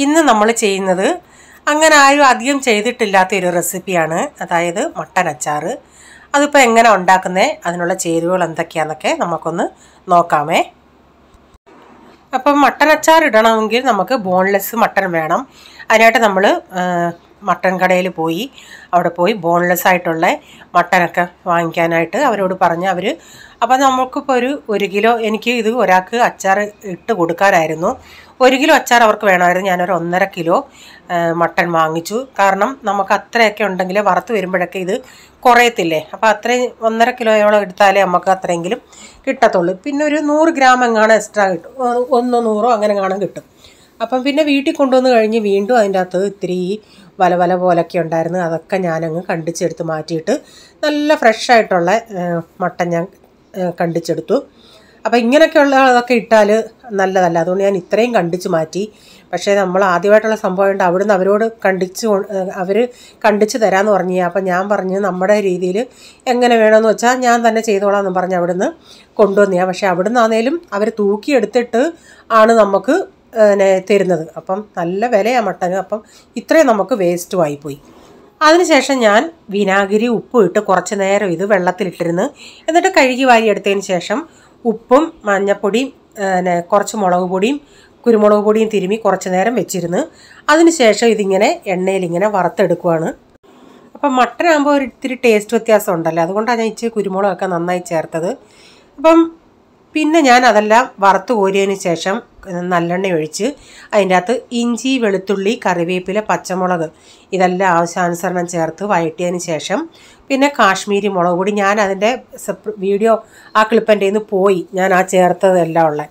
ഇന്ന് നമ്മൾ ചെയ്യുന്നത് അങ്ങനെ ആരും അധികം ചെയ്തിട്ടില്ലാത്തൊരു റെസിപ്പിയാണ്. അതായത് മട്ടൻ അച്ചാർ. അതിപ്പോൾ എങ്ങനെ ഉണ്ടാക്കുന്നത്, അതിനുള്ള ചേരുവകൾ എന്തൊക്കെയാണെന്നൊക്കെ നമുക്കൊന്ന് നോക്കാമേ. അപ്പം മട്ടൻ അച്ചാർ ഇടണമെങ്കിൽ നമുക്ക് ബോൺലെസ് മട്ടൻ വേണം. അതിനായിട്ട് നമ്മൾ മട്ടൻ കടയിൽ പോയി അവിടെ പോയി ബോൺലെസ് ആയിട്ടുള്ള മട്ടനൊക്കെ വാങ്ങിക്കാനായിട്ട് അവരോട് പറഞ്ഞ് അപ്പോൾ നമുക്കിപ്പോൾ ഒരു കിലോ, എനിക്ക് ഇത് ഒരാൾക്ക് അച്ചാർ ഇട്ട് കൊടുക്കാനായിരുന്നു. 1 കിലോ അച്ചാർ അവർക്ക് വേണമായിരുന്നു. ഞാനൊരു 1.5 കിലോ മട്ടൻ വാങ്ങിച്ചു. കാരണം നമുക്ക് അത്രയൊക്കെ ഉണ്ടെങ്കിൽ വറുത്ത് വരുമ്പോഴൊക്കെ ഇത് കുറയത്തില്ലേ. അപ്പോൾ അത്രയും 1.5 കിലോയോളം എടുത്താലേ നമുക്ക് അത്രയെങ്കിലും കിട്ടത്തുള്ളൂ. പിന്നെ ഒരു 100 ഗ്രാം എങ്ങാനും എക്സ്ട്രാ കിട്ടും, 100 അങ്ങനെ കാണാൻ കിട്ടും. അപ്പം പിന്നെ വീട്ടിൽ കൊണ്ടുവന്ന് കഴിഞ്ഞ് വീണ്ടും അതിൻ്റെ അകത്ത് ഇത്തിരി വല പോലൊക്കെ ഉണ്ടായിരുന്നു. അതൊക്കെ ഞാനങ്ങ് കണ്ടിച്ചെടുത്ത് മാറ്റിയിട്ട് നല്ല ഫ്രഷായിട്ടുള്ള മട്ടൻ ഞാൻ കണ്ടിച്ചെടുത്തു. അപ്പോൾ ഇങ്ങനെയൊക്കെയുള്ള അതൊക്കെ ഇട്ടാൽ നല്ലതല്ല. അതുകൊണ്ട് ഞാൻ ഇത്രയും കണ്ടിച്ച് മാറ്റി. പക്ഷേ നമ്മൾ ആദ്യമായിട്ടുള്ള സംഭവമുണ്ട്. അവിടുന്ന് അവരോട് അവർ കണ്ടിച്ച് തരാമെന്ന് പറഞ്ഞു. അപ്പം ഞാൻ പറഞ്ഞ് നമ്മുടെ രീതിയിൽ എങ്ങനെ വേണമെന്ന് വെച്ചാൽ ഞാൻ തന്നെ ചെയ്തോളാം എന്ന് പറഞ്ഞ് അവിടുന്ന് കൊണ്ടുവന്നതാണ്. പക്ഷേ അവിടുന്ന് ആണെങ്കിലും അവർ തൂക്കിയെടുത്തിട്ട് ആണ് നമുക്ക് തരുന്നത്. അപ്പം നല്ല വിലയാണ് മട്ടന്. അപ്പം ഇത്രയും നമുക്ക് വേസ്റ്റും ആയിപ്പോയി. അതിനുശേഷം ഞാൻ വിനാഗിരി ഉപ്പും ഇട്ട് കുറച്ച് നേരം ഇത് വെള്ളത്തിലിട്ടിരുന്ന് എന്നിട്ട് കഴുകി വാരി എടുത്തതിന് ശേഷം ഉപ്പും മഞ്ഞപ്പൊടിയും കുറച്ച് മുളക് പൊടിയും കുരുമുളക് പൊടിയും തിരുമ്മി കുറച്ച് നേരം വെച്ചിരുന്ന് അതിനുശേഷം ഇതിങ്ങനെ എണ്ണയിലിങ്ങനെ വറുത്തെടുക്കുവാണ്. അപ്പം മട്ടനാകുമ്പോൾ ഒരു ഇത്തിരി ടേസ്റ്റ് വ്യത്യാസം ഉണ്ടല്ലോ, അതുകൊണ്ടാണ് ഞാൻ ഇച്ചിരി കുരുമുളകൊക്കെ നന്നായി ചേർത്തത്. അപ്പം പിന്നെ ഞാൻ അതെല്ലാം വറുത്ത് കോരിയതിന് ശേഷം നല്ലെണ്ണ ഒഴിച്ച് അതിൻ്റെ അകത്ത് ഇഞ്ചി, വെളുത്തുള്ളി, കറിവേപ്പില, പച്ചമുളക് ഇതെല്ലാം ആവശ്യാനുസരണം ചേർത്ത് വഴറ്റിയതിന് ശേഷം പിന്നെ കാശ്മീരി മുളക് പൊടി, ഞാൻ അതിൻ്റെ വീഡിയോ ആ ക്ലിപ്പിൻ്റെ നിന്ന് പോയി, ഞാൻ ആ ചേർത്തതെല്ലാം ഉള്ള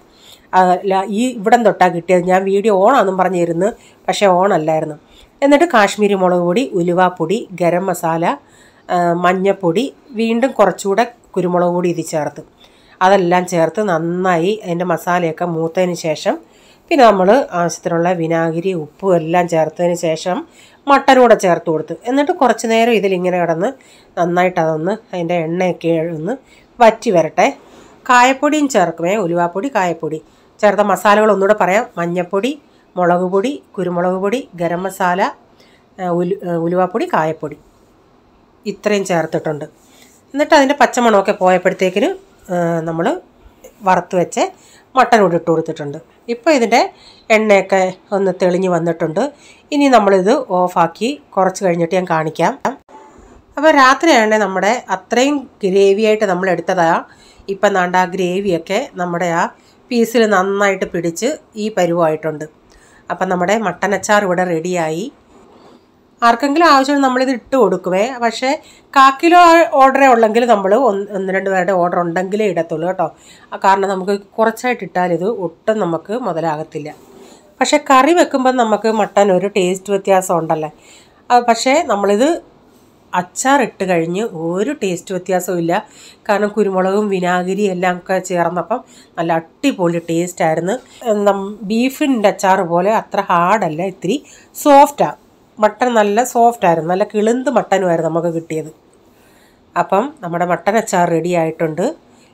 ഈ ഇവിടം തൊട്ടാണ് കിട്ടിയത്. ഞാൻ വീഡിയോ ഓണാണെന്നും പറഞ്ഞിരുന്നു, പക്ഷേ ഓണല്ലായിരുന്നു. എന്നിട്ട് കാശ്മീരി മുളക് പൊടി, ഉലുവാപ്പൊടി, ഗരം മസാല, മഞ്ഞൾപ്പൊടി, വീണ്ടും കുറച്ചുകൂടെ കുരുമുളക് പൊടി ഇത് ചേർത്ത് അതെല്ലാം ചേർത്ത് നന്നായി അതിൻ്റെ മസാലയൊക്കെ മൂത്തതിന് ശേഷം പിന്നെ നമ്മൾ ആവശ്യത്തിനുള്ള വിനാഗിരി ഉപ്പും എല്ലാം ചേർത്തതിന് ശേഷം മട്ടനൂടെ ചേർത്ത് കൊടുത്ത് എന്നിട്ട് കുറച്ച് നേരം ഇതിലിങ്ങനെ കിടന്ന് നന്നായിട്ട് അതൊന്ന് അതിൻ്റെ എണ്ണയൊക്കെ ഒന്ന് വറ്റി വരട്ടെ. കായപ്പൊടിയും ചേർക്കുമേ, ഉലുവാപ്പൊടി, കായപ്പൊടി ചേർത്ത മസാലകൾ ഒന്നുകൂടെ പറയാം. മഞ്ഞൾപ്പൊടി, മുളക് പൊടി, കുരുമുളക് പൊടി, ഗരം മസാല, ഉലുവാപ്പൊടി, കായപ്പൊടി ഇത്രയും ചേർത്തിട്ടുണ്ട്. എന്നിട്ട് അതിൻ്റെ പച്ചമണമൊക്കെ പോയപ്പോഴത്തേക്കിന് നമ്മൾ വറുത്ത് വെച്ച് മട്ടൻ കൂടി ഇട്ട് കൊടുത്തിട്ടുണ്ട്. ഇപ്പോൾ ഇതിൻ്റെ എണ്ണയൊക്കെ ഒന്ന് തെളിഞ്ഞ് വന്നിട്ടുണ്ട്. ഇനി നമ്മളിത് ഓഫാക്കി കുറച്ച് കഴിഞ്ഞിട്ട് ഞാൻ കാണിക്കാം. അപ്പോൾ രാത്രിയാണെങ്കിൽ നമ്മുടെ അത്രയും ഗ്രേവിയായിട്ട് നമ്മൾ എടുത്തതാണ്. ഇപ്പം നാണ്ട ആ ഗ്രേവിയൊക്കെ നമ്മുടെ ആ പീസിൽ നന്നായിട്ട് പിടിച്ച് ഈ പരുവമായിട്ടുണ്ട്. അപ്പം നമ്മുടെ മട്ടൻ അച്ചാർ ഇവിടെ റെഡിയായി. ആർക്കെങ്കിലും ആവശ്യം നമ്മളിത് ഇട്ട് കൊടുക്കുമേ. പക്ഷേ 1/4 കിലോ ഓർഡറേ ഉള്ളെങ്കിൽ നമ്മൾ 1-2 പേരുടെ ഓർഡർ ഉണ്ടെങ്കിലേ ഇടത്തുള്ളൂ കേട്ടോ. കാരണം നമുക്ക് കുറച്ചായിട്ട് ഇട്ടാൽ ഇത് ഒട്ടും നമുക്ക് മുതലാകത്തില്ല. പക്ഷേ കറി വെക്കുമ്പോൾ നമുക്ക് മട്ടൻ ഒരു ടേസ്റ്റ് വ്യത്യാസം ഉണ്ടല്ലേ. പക്ഷേ നമ്മളിത് അച്ചാർ ഇട്ട് കഴിഞ്ഞ് ഒരു ടേസ്റ്റ് വ്യത്യാസവും ഇല്ല. കാരണം കുരുമുളകും വിനാഗിരിയും എല്ലാം ഒക്കെ ചേർന്നപ്പം നല്ല അടിപൊളി ടേസ്റ്റായിരുന്നു. ബീഫിൻ്റെ അച്ചാർ പോലെ അത്ര ഹാർഡല്ല, ഇത്തിരി സോഫ്റ്റാണ്. മട്ടൻ നല്ല സോഫ്റ്റായിരുന്നു, നല്ല കിളുന്ത് മട്ടനുമായിരുന്നു നമുക്ക് കിട്ടിയത്. അപ്പം നമ്മുടെ മട്ടൻ അച്ചാർ റെഡി ആയിട്ടുണ്ട്.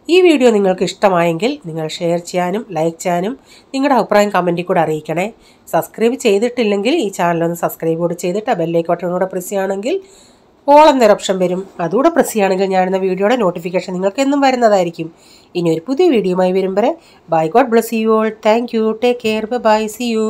ഈ വീഡിയോ നിങ്ങൾക്ക് ഇഷ്ടമായെങ്കിൽ നിങ്ങൾ ഷെയർ ചെയ്യാനും ലൈക്ക് ചെയ്യാനും നിങ്ങളുടെ അഭിപ്രായം കമൻറ്റിൽ കൂടെ അറിയിക്കണേ. സബ്സ്ക്രൈബ് ചെയ്തിട്ടില്ലെങ്കിൽ ഈ ചാനലൊന്ന് സബ്സ്ക്രൈബ് കൂടെ ചെയ്തിട്ട് ആ ബെല്ലൈക്കൺ ബട്ടൺ കൂടെ പ്രസ് ചെയ്യുകയാണെങ്കിൽ ഓൾ എന്നൊരു ഓപ്ഷൻ വരും. അതുകൂടെ പ്രസ് ചെയ്യുകയാണെങ്കിൽ ഞാനിടുന്ന വീഡിയോയുടെ നോട്ടിഫിക്കേഷൻ നിങ്ങൾക്ക് എന്നും വരുന്നതായിരിക്കും. ഇനി ഒരു പുതിയ വീഡിയോയുമായി വരും വരെ bye, God bless you all. Thank you, take care, bye, see U.